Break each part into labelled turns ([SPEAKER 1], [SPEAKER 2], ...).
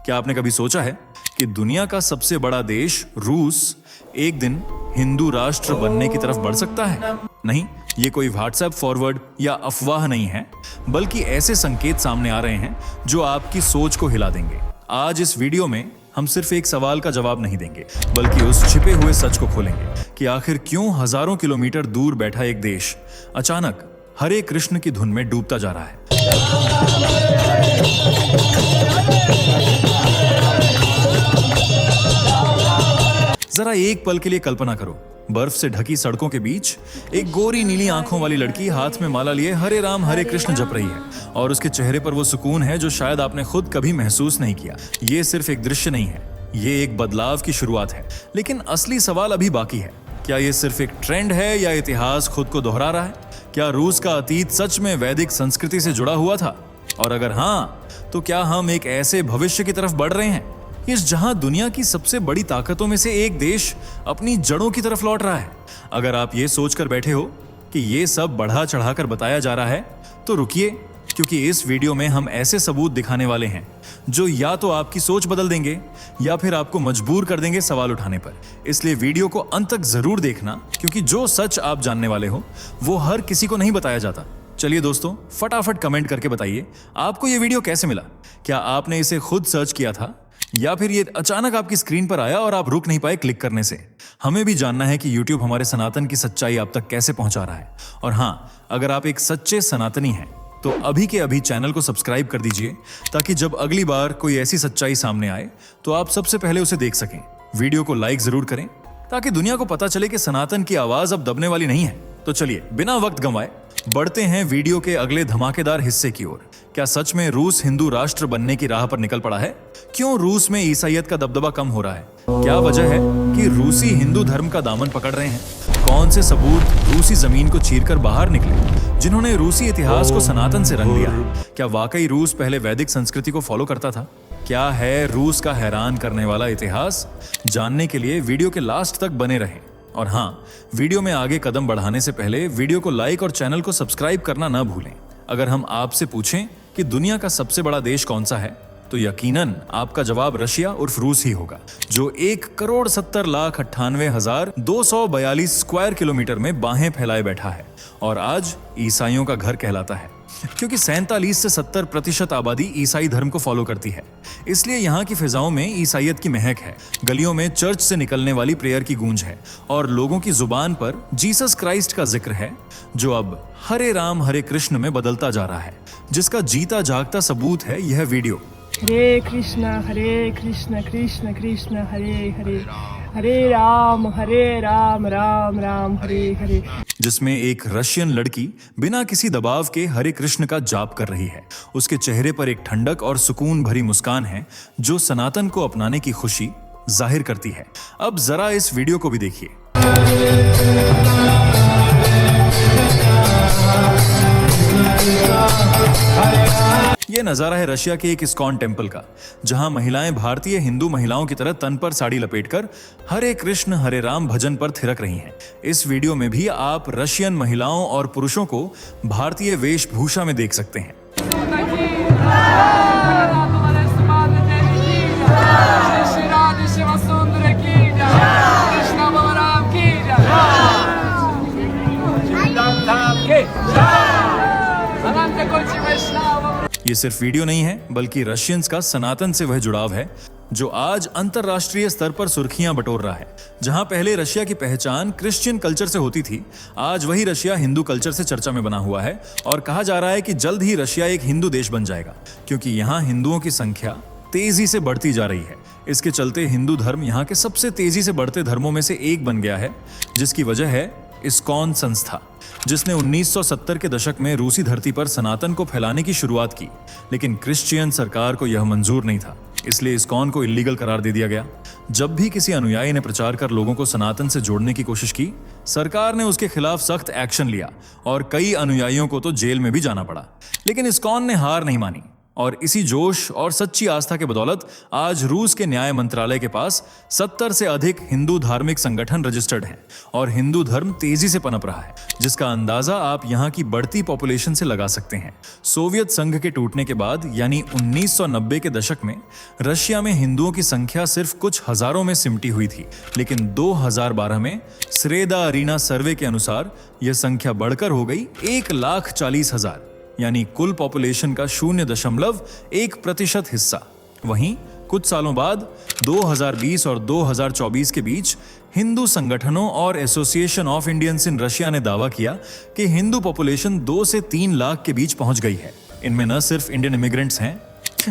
[SPEAKER 1] क्या आपने कभी सोचा है कि दुनिया का सबसे बड़ा देश रूस एक दिन हिंदू राष्ट्र बनने की तरफ बढ़ सकता है? नहीं, ये कोई व्हाट्सएप फॉरवर्ड या अफवाह नहीं है, बल्कि ऐसे संकेत सामने आ रहे हैं जो आपकी सोच को हिला देंगे। आज इस वीडियो में हम सिर्फ एक सवाल का जवाब नहीं देंगे, बल्कि उस छिपे हुए सच को खोलेंगे कि आखिर क्यों हजारों किलोमीटर दूर बैठा एक देश अचानक हरे कृष्ण की धुन में डूबता जा रहा है। जरा एक पल के लिए कल्पना करो, बर्फ से ढकी सड़कों के बीच एक गोरी नीली आंखों वाली लड़की हाथ में माला लिए हरे राम हरे कृष्ण जप रही है, और उसके चेहरे पर वो सुकून है जो शायद आपने खुद कभी महसूस नहीं किया। ये सिर्फ एक दृश्य नहीं है, ये एक बदलाव की शुरुआत है। लेकिन असली सवाल अभी बाकी है। क्या ये सिर्फ एक ट्रेंड है या इतिहास खुद को दोहरा रहा है? क्या रूस का अतीत सच में वैदिक संस्कृति से जुड़ा हुआ था? और अगर हाँ, तो क्या हम एक ऐसे भविष्य की तरफ बढ़ रहे हैं इस जहां दुनिया की सबसे बड़ी ताकतों में से एक देश अपनी जड़ों की तरफ लौट रहा है? अगर आप ये सोचकर बैठे हो कि ये सब बढ़ा चढ़ाकर बताया जा रहा है, तो रुकिए, क्योंकि इस वीडियो में हम ऐसे सबूत दिखाने वाले हैं जो या तो आपकी सोच बदल देंगे या फिर आपको मजबूर कर देंगे सवाल उठाने पर। इसलिए वीडियो को अंत तक जरूर देखना, क्योंकि जो सच आप जानने वाले हो वो हर किसी को नहीं बताया जाता। चलिए दोस्तों, फटाफट कमेंट करके बताइए आपको ये वीडियो कैसे मिला। क्या आपने इसे खुद सर्च किया था या फिर ये अचानक आपकी स्क्रीन पर आया और आप रुक नहीं पाए क्लिक करने से? हमें भी जानना है कि YouTube हमारे सनातन की सच्चाई आप तक कैसे पहुंचा रहा है। और हाँ, अगर आप एक सच्चे सनातनी हैं तो अभी के अभी चैनल को सब्सक्राइब कर दीजिए, ताकि जब अगली बार कोई ऐसी सच्चाई सामने आए तो आप सबसे पहले उसे देख सकें। वीडियो को लाइक जरूर करें ताकि दुनिया को पता चले कि सनातन की आवाज अब दबने वाली नहीं है। तो चलिए बिना वक्त गंवाए बढ़ते हैं वीडियो के अगले धमाकेदार हिस्से की ओर। क्या सच में रूस हिंदू राष्ट्र बनने की राह पर निकल पड़ा है? क्यों रूस में ईसाईयत का दबदबा कम हो रहा है? क्या वजह है कि रूसी हिंदू धर्म का दामन पकड़ रहे हैं? कौन से सबूत रूसी जमीन को चीरकर बाहर निकले जिन्होंने रूसी इतिहास को सनातन से रंग दिया है? क्या वाकई रूस पहले वैदिक संस्कृति को फॉलो करता था? क्या है रूस का हैरान करने वाला इतिहास? जानने के लिए वीडियो के लास्ट तक बने रहें। और हाँ, वीडियो में आगे कदम बढ़ाने से पहले वीडियो को लाइक और चैनल को सब्सक्राइब करना ना भूलें। अगर हम आपसे पूछें कि दुनिया का सबसे बड़ा देश कौन सा है, तो यकीनन आपका जवाब रशिया उर्फ रूस ही होगा, जो 1,70,98,242 स्क्वायर किलोमीटर में बाहें फैलाए बैठा है और आज ईसाइयों का घर कहलाता है, क्योंकि 47 से 70% आबादी ईसाई धर्म को फॉलो करती है। इसलिए यहाँ की फिजाओं में ईसाइयत की महक है, गलियों में चर्च से निकलने वाली प्रेयर की गूंज है और लोगों की जुबान पर जीसस क्राइस्ट का जिक्र है, जो अब हरे राम हरे कृष्ण में बदलता जा रहा है, जिसका जीता जागता सबूत है यह वीडियो।
[SPEAKER 2] हरे कृष्ण कृष्ण कृष्ण हरे हरे, हरे राम राम राम हरे हरे,
[SPEAKER 1] जिसमें एक रशियन लड़की बिना किसी दबाव के हरे कृष्ण का जाप कर रही है। उसके चेहरे पर एक ठंडक और सुकून भरी मुस्कान है जो सनातन को अपनाने की खुशी जाहिर करती है। अब जरा इस वीडियो को भी देखिए। यह नजारा है रशिया के एक इस्कॉन टेम्पल का, जहां महिलाएं भारतीय हिंदू महिलाओं की तरह तन पर साड़ी लपेटकर हरे कृष्ण हरे राम भजन पर थिरक रही हैं। इस वीडियो में भी आप रशियन महिलाओं और पुरुषों को भारतीय वेशभूषा में देख सकते हैं। ये सिर्फ वीडियो नहीं है, बल्कि रशियंस का सनातन से वह जुड़ाव है जो आज अंतरराष्ट्रीय स्तर पर सुर्खियां बटोर रहा है। जहां पहले रशिया की पहचान क्रिश्चियन कल्चर से होती थी, आज वही रशिया हिंदू कल्चर से चर्चा में बना हुआ है और कहा जा रहा है कि जल्द ही रशिया एक हिंदू देश बन जाएगा, क्योंकि यहाँ हिंदुओं की संख्या तेजी से बढ़ती जा रही है। इसके चलते हिंदू धर्म यहाँ के सबसे तेजी से बढ़ते धर्मों में से एक बन गया है, जिसकी वजह है इस्कॉन संस्था, जिसने 1970 के दशक में रूसी धरती पर सनातन को फैलाने की शुरुआत की। लेकिन क्रिश्चियन सरकार को यह मंजूर नहीं था, इसलिए इस्कॉन को इल्लीगल करार दे दिया गया। जब भी किसी अनुयायी ने प्रचार कर लोगों को सनातन से जोड़ने की कोशिश की, सरकार ने उसके खिलाफ सख्त एक्शन लिया और कई अनुयायियों को तो जेल में भी जाना पड़ा। लेकिन इस्कॉन ने हार नहीं मानी। और इसी जोश और सच्ची आस्था के बदौलत आज रूस के न्याय मंत्रालय के पास 70 से अधिक हिंदू धार्मिक संगठन रजिस्टर्ड हैं और हिंदू धर्म तेजी से पनप रहा है, जिसका अंदाजा आप यहाँ की बढ़ती पॉपुलेशन से लगा सकते हैं। सोवियत संघ के टूटने के बाद यानी 1990 के दशक में रशिया में हिंदुओं की संख्या सिर्फ कुछ हजारों में सिमटी हुई थी, लेकिन 2012 में स्रेदा अरीना सर्वे के अनुसार यह संख्या बढ़कर हो गई 1,40,000 यानी कुल पॉपुलेशन का 0.1% हिस्सा। वहीं कुछ सालों बाद 2020 और 2024 के बीच हिंदू संगठनों और association of Indians in Russia ने दावा किया कि हिंदू पॉपुलेशन 2 से 3 लाख के बीच पहुंच गई है। इनमें न सिर्फ इंडियन इमिग्रेंट्स हैं,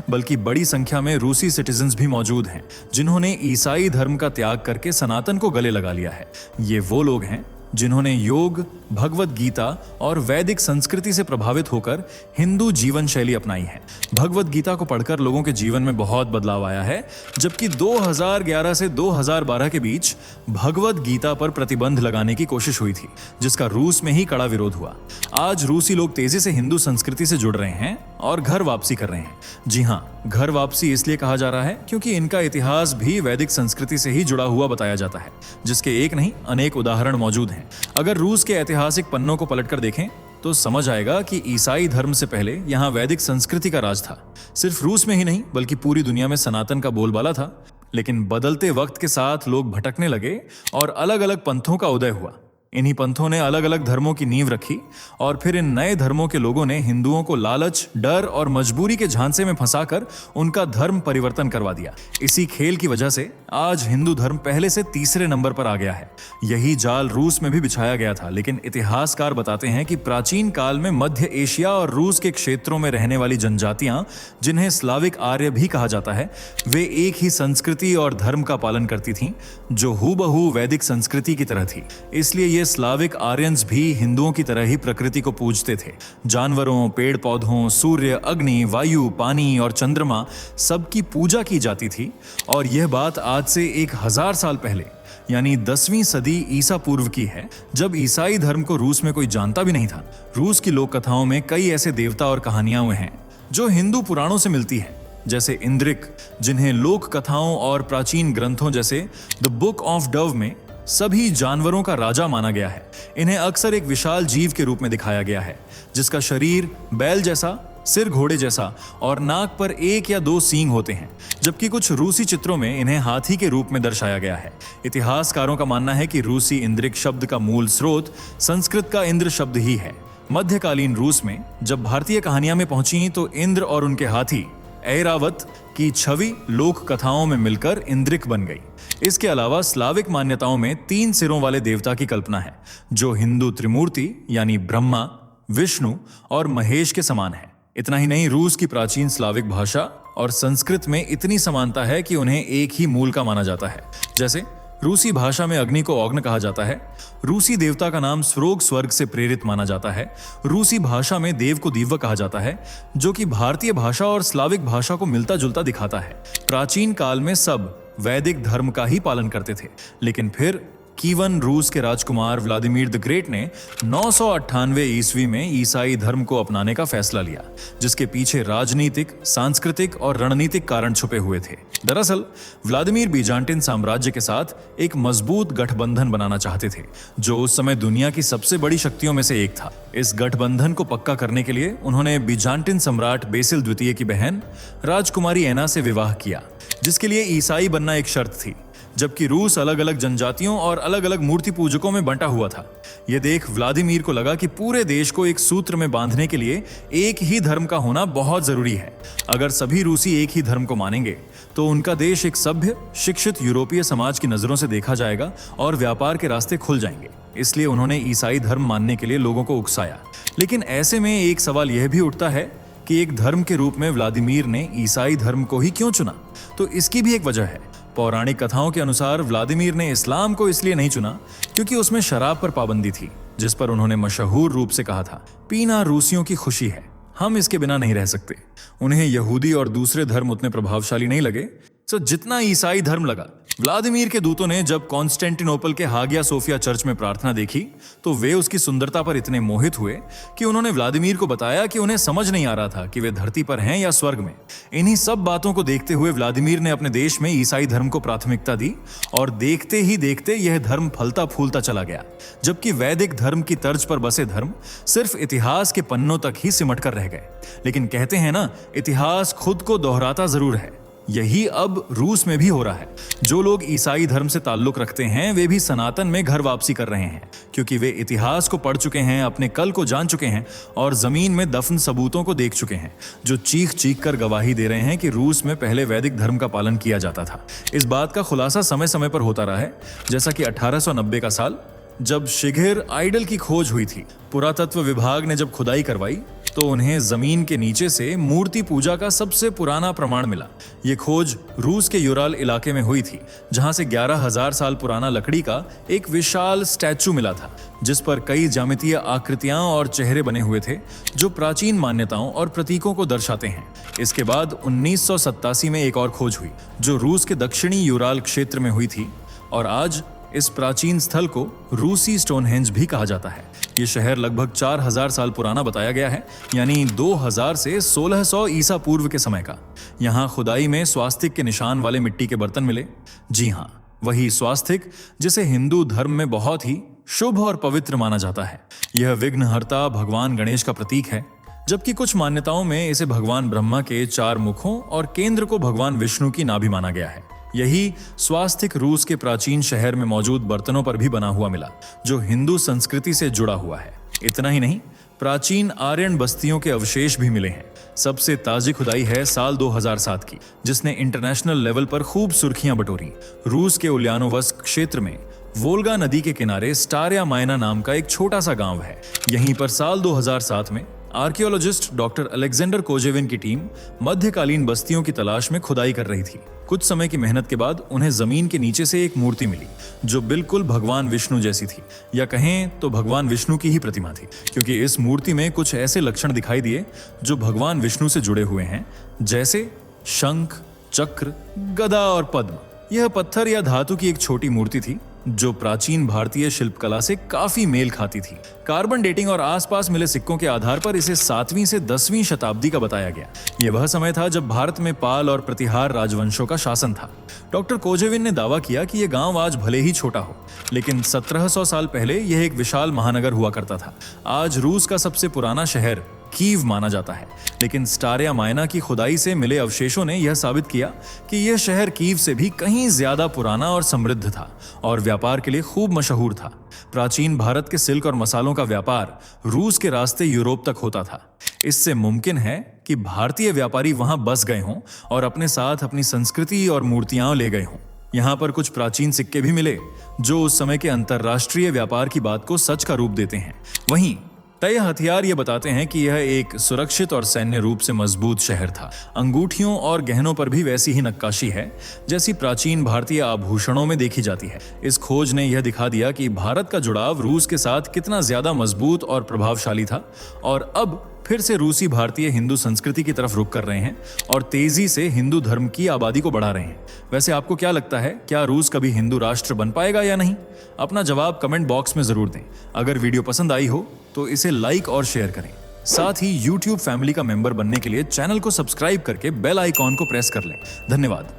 [SPEAKER 1] बल्कि बड़ी संख्या में रूसी सिटीजन्स भी मौजूद हैं, जिन्होंने ईसाई धर्म का त्याग करके सनातन को गले लगा लिया है। ये वो लोग हैं जिन्होंने योग, भगवत गीता और वैदिक संस्कृति से प्रभावित होकर हिंदू जीवन शैली अपनाई है। भगवत गीता को पढ़कर लोगों के जीवन में बहुत बदलाव आया है, जबकि 2011 से 2012 के बीच भगवत गीता पर प्रतिबंध लगाने की कोशिश हुई थी, जिसका रूस में ही कड़ा विरोध हुआ। आज रूसी लोग तेजी से हिंदू संस्कृति से जुड़ रहे हैं और घर वापसी कर रहे हैं। जी हाँ, घर वापसी इसलिए कहा जा रहा है क्योंकि इनका इतिहास भी वैदिक संस्कृति से ही जुड़ा हुआ बताया जाता है, जिसके एक नहीं अनेक उदाहरण मौजूद हैं। अगर रूस के ऐतिहासिक पन्नों को पलटकर देखें तो समझ आएगा कि ईसाई धर्म से पहले यहाँ वैदिक संस्कृति का राज था। सिर्फ रूस में ही नहीं बल्कि पूरी दुनिया में सनातन का बोलबाला था, लेकिन बदलते वक्त के साथ लोग भटकने लगे और अलग अलग पंथों का उदय हुआ। इन्हीं पंथों ने अलग अलग धर्मों की नींव रखी और फिर इन नए धर्मों के लोगों ने हिंदुओं को लालच, डर और मजबूरी के झांसे में फंसाकर उनका धर्म परिवर्तन करवा दिया। इसी खेल की वजह से आज हिंदू धर्म पहले से तीसरे नंबर पर आ गया है। यही जाल रूस में भी बिछाया गया था, लेकिन इतिहासकार बताते हैं कि प्राचीन काल में मध्य एशिया और रूस के क्षेत्रों में रहने वाली जनजातियां, जिन्हें स्लाविक आर्य भी कहा जाता है, वे एक ही संस्कृति और धर्म का पालन करती थीं, जो हूबहू वैदिक संस्कृति की तरह थी। इसलिए ये स्लाविक आर्यंस भी हिंदुओं की तरह ही प्रकृति को पूजते थे। जानवरों, पेड़ पौधों, सूर्य, अग्नि, वायु, पानी और चंद्रमा सबकी पूजा की जाती थी। और यह बात आज से 1000 साल पहले यानी 10वीं सदी ईसा पूर्व की है, जब ईसाई धर्म को रूस में कोई जानता भी नहीं था। रूस की लोक कथाओं में कई ऐसे देवता और कहानियां हैं जो हिंदू पुराणों से मिलती है, जैसे इंद्रिक, जिन्हें लोक कथाओं और प्राचीन ग्रंथों जैसे द बुक ऑफ डव में सभी जानवरों का राजा माना गया है। इन्हें अक्सर एक विशाल जीव के रूप में दिखाया गया है, जिसका शरीर बैल जैसा, सिर घोड़े जैसा और नाक पर 1 या 2 सींग होते हैं, जबकि कुछ रूसी चित्रों में इन्हें हाथी के रूप में दर्शाया गया है। इतिहासकारों का मानना है कि रूसी इंद्रिक शब्द का मूल स्रोत संस्कृत का इंद्र शब्द ही है। मध्यकालीन रूस में जब भारतीय कहानियां में पहुंची तो इंद्र और उनके हाथी ऐरावत की छवि लोक कथाओं में मिलकर इंद्रिक बन गई। इसके अलावा स्लाविक मान्यताओं में 3 सिरों वाले देवता की कल्पना है, जो हिंदू त्रिमूर्ति यानी ब्रह्मा, विष्णु और महेश के समान है। इतना ही नहीं, रूस की प्राचीन स्लाविक भाषा और संस्कृत में इतनी समानता है कि उन्हें एक ही मूल का माना जाता है। जैसे रूसी भाषा में अग्नि को ऑग्न कहा जाता है, रूसी देवता का नाम स्रोग स्वर्ग से प्रेरित माना जाता है, रूसी भाषा में देव को दिव्य कहा जाता है, जो कि भारतीय भाषा और स्लाविक भाषा को मिलता जुलता दिखाता है। प्राचीन काल में सब वैदिक धर्म का ही पालन करते थे, लेकिन फिर कीवन रूस के राजकुमार व्लादिमीर द ग्रेट ने 998 ईस्वी में ईसाई धर्म को अपनाने का फैसला लिया, जिसके पीछे राजनीतिक, सांस्कृतिक और रणनीतिक कारण छुपे हुए थे। दरअसल व्लादिमीर बीजांटिन साम्राज्य के साथ एक मजबूत गठबंधन बनाना चाहते थे, जो उस समय दुनिया की सबसे बड़ी शक्तियों में से एक था। इस गठबंधन को पक्का करने के लिए उन्होंने बीजांटिन सम्राट बेसिल द्वितीय की बहन राजकुमारी एना से विवाह किया, जिसके लिए ईसाई बनना एक शर्त थी, जबकि रूस अलग अलग जनजातियों और अलग अलग मूर्ति पूजकों में बंटा हुआ था। यह देख व्लादिमीर को लगा कि पूरे देश को एक सूत्र में बांधने के लिए एक ही धर्म का होना बहुत जरूरी है। अगर सभी रूसी एक ही धर्म को मानेंगे तो उनका देश एक सभ्य, शिक्षित यूरोपीय समाज की नजरों से देखा जाएगा और व्यापार के रास्ते खुल जाएंगे। इसलिए उन्होंने ईसाई धर्म मानने के लिए लोगों को उकसाया। लेकिन ऐसे में एक सवाल यह भी उठता है कि एक धर्म के रूप में व्लादिमीर ने ईसाई धर्म को ही क्यों चुना? तो इसकी भी एक वजह है। पौराणिक कथाओं के अनुसार व्लादिमीर ने इस्लाम को इसलिए नहीं चुना क्योंकि उसमें शराब पर पाबंदी थी, जिस पर उन्होंने मशहूर रूप से कहा था, पीना रूसियों की खुशी है, हम इसके बिना नहीं रह सकते। उन्हें यहूदी और दूसरे धर्म उतने प्रभावशाली नहीं लगे, तो जितना ईसाई धर्म लगा। व्लादिमीर के दूतों ने जब कॉन्स्टेंटिनोपल के हागिया सोफिया चर्च में प्रार्थना देखी तो वे उसकी सुंदरता पर इतने मोहित हुए कि उन्होंने व्लादिमीर को बताया कि उन्हें समझ नहीं आ रहा था कि वे धरती पर हैं या स्वर्ग में। इन्हीं सब बातों को देखते हुए व्लादिमीर ने अपने देश में ईसाई धर्म को प्राथमिकता दी और देखते ही देखते यह धर्म फलता फूलता चला गया, जबकि वैदिक धर्म की तर्ज पर बसे धर्म सिर्फ इतिहास के पन्नों तक ही सिमट कर रह गए। लेकिन कहते हैं ना, इतिहास खुद को दोहराता जरूर है। यही अब रूस में भी हो रहा है। जो लोग ईसाई धर्म से ताल्लुक रखते हैं वे भी सनातन में घर वापसी कर रहे हैं, क्योंकि वे इतिहास को पढ़ चुके हैं, अपने कल को जान चुके हैं और जमीन में दफन सबूतों को देख चुके हैं, जो चीख चीख कर गवाही दे रहे हैं कि रूस में पहले वैदिक धर्म का पालन किया जाता था। इस बात का खुलासा समय समय पर होता रहा है, जैसा कि 1890 का साल जब शिघिर आइडल की खोज हुई थी। पुरातत्व विभाग ने जब खुदाई करवाई तो उन्हें जमीन के नीचे से मूर्ति पूजा का सबसे पुराना प्रमाण मिला। ये खोज रूस के यूराल इलाके में हुई थी, जहां से 11,000 साल पुराना लकड़ी का एक विशाल स्टैचू मिला था, जिस पर कई ज्यामितीय आकृतियां और चेहरे बने हुए थे जो प्राचीन मान्यताओं और प्रतीकों को दर्शाते हैं। इसके बाद 1987 में एक और खोज हुई जो रूस के दक्षिणी यूराल क्षेत्र में हुई थी, और आज इस प्राचीन स्थल को रूसी स्टोनहेंज भी कहा जाता है। ये शहर लगभग 4000 साल पुराना बताया गया है, यानी 2000 से 1600 ईसा पूर्व के समय का। यहाँ खुदाई में स्वास्तिक के निशान वाले मिट्टी के बर्तन मिले। जी हाँ, वही स्वास्तिक जिसे हिंदू धर्म में बहुत ही शुभ और पवित्र माना जाता है। यह विघ्नहर्ता भगवान गणेश का प्रतीक है, जबकि कुछ मान्यताओं में इसे भगवान ब्रह्मा के 4 मुखों और केंद्र को भगवान विष्णु की नाभि माना गया है। यही स्वास्तिक रूस के प्राचीन शहर में मौजूद बर्तनों पर भी बना हुआ मिला, जो हिंदू संस्कृति से जुड़ा हुआ है। इतना ही नहीं, प्राचीन आर्यन बस्तियों के अवशेष भी मिले हैं। सबसे ताजी खुदाई है साल 2007 की, जिसने इंटरनेशनल लेवल पर खूब सुर्खियां बटोरी। रूस के उल्यानोवस्क क्षेत्र में वोल्गा नदी के किनारे स्टारिया मायना नाम का एक छोटा सा गांव है। यहीं पर साल 2007 में आर्कियोलॉजिस्ट डॉक्टर अलेक्जेंडर कोजेविन की टीम मध्यकालीन बस्तियों की तलाश में खुदाई कर रही थी। कुछ समय की मेहनत के बाद उन्हें जमीन के नीचे से एक मूर्ति मिली, जो बिल्कुल भगवान विष्णु जैसी थी, या कहें तो भगवान विष्णु की ही प्रतिमा थी, क्योंकि इस मूर्ति में कुछ ऐसे लक्षण दिखाई दिए जो भगवान विष्णु से जुड़े हुए हैं, जैसे शंख, चक्र, गदा और पद्म। यह पत्थर या धातु की एक छोटी मूर्ति थी जो प्राचीन भारतीय शिल्पकला से काफी मेल खाती थी। कार्बन डेटिंग और आसपास मिले सिक्कों के आधार पर इसे 7वीं से 10वीं शताब्दी का बताया गया। यह वह समय था जब भारत में पाल और प्रतिहार राजवंशों का शासन था। डॉक्टर कोजेविन ने दावा किया कि यह गांव आज भले ही छोटा हो, लेकिन 1700 साल पहले यह एक विशाल महानगर हुआ करता था। आज रूस का सबसे पुराना शहर कीव माना जाता है, लेकिन स्टारिया मायना की खुदाई से मिले अवशेषों ने यह साबित किया कि यह शहर कीव से भी कहीं ज्यादा पुराना और समृद्ध था और व्यापार के लिए खूब मशहूर था। प्राचीन भारत के सिल्क और मसालों का व्यापार रूस के रास्ते यूरोप तक होता था। इससे मुमकिन है कि भारतीय व्यापारी वहां बस गए हों और अपने साथ अपनी संस्कृति और मूर्तियां ले गए हों। यहाँ पर कुछ प्राचीन सिक्के भी मिले जो उस समय के अंतर्राष्ट्रीय व्यापार की बात को सच का रूप देते हैं। वहीं तय हथियार ये बताते हैं कि यह एक सुरक्षित और सैन्य रूप से मजबूत शहर था। अंगूठियों और गहनों पर भी वैसी ही नक्काशी है जैसी प्राचीन भारतीय आभूषणों में देखी जाती है। इस खोज ने यह दिखा दिया कि भारत का जुड़ाव रूस के साथ कितना ज्यादा मजबूत और प्रभावशाली था, और अब फिर से रूसी भारतीय हिंदू संस्कृति की तरफ रुख कर रहे हैं और तेजी से हिंदू धर्म की आबादी को बढ़ा रहे हैं। वैसे आपको क्या लगता है, क्या रूस कभी हिंदू राष्ट्र बन पाएगा या नहीं? अपना जवाब कमेंट बॉक्स में जरूर दें। अगर वीडियो पसंद आई हो तो इसे लाइक और शेयर करें। साथ ही YouTube फैमिली का मेंबर बनने के लिए चैनल को सब्सक्राइब करके बेल आइकॉन को प्रेस कर लें। धन्यवाद।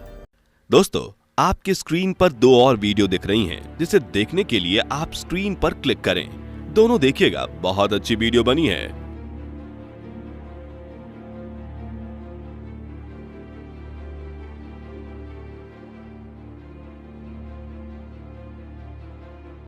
[SPEAKER 3] दोस्तों, आपके स्क्रीन पर 2 और वीडियो दिख रही हैं, जिसे देखने के लिए आप स्क्रीन पर क्लिक करें। दोनों देखिएगा, बहुत अच्छी वीडियो बनी है।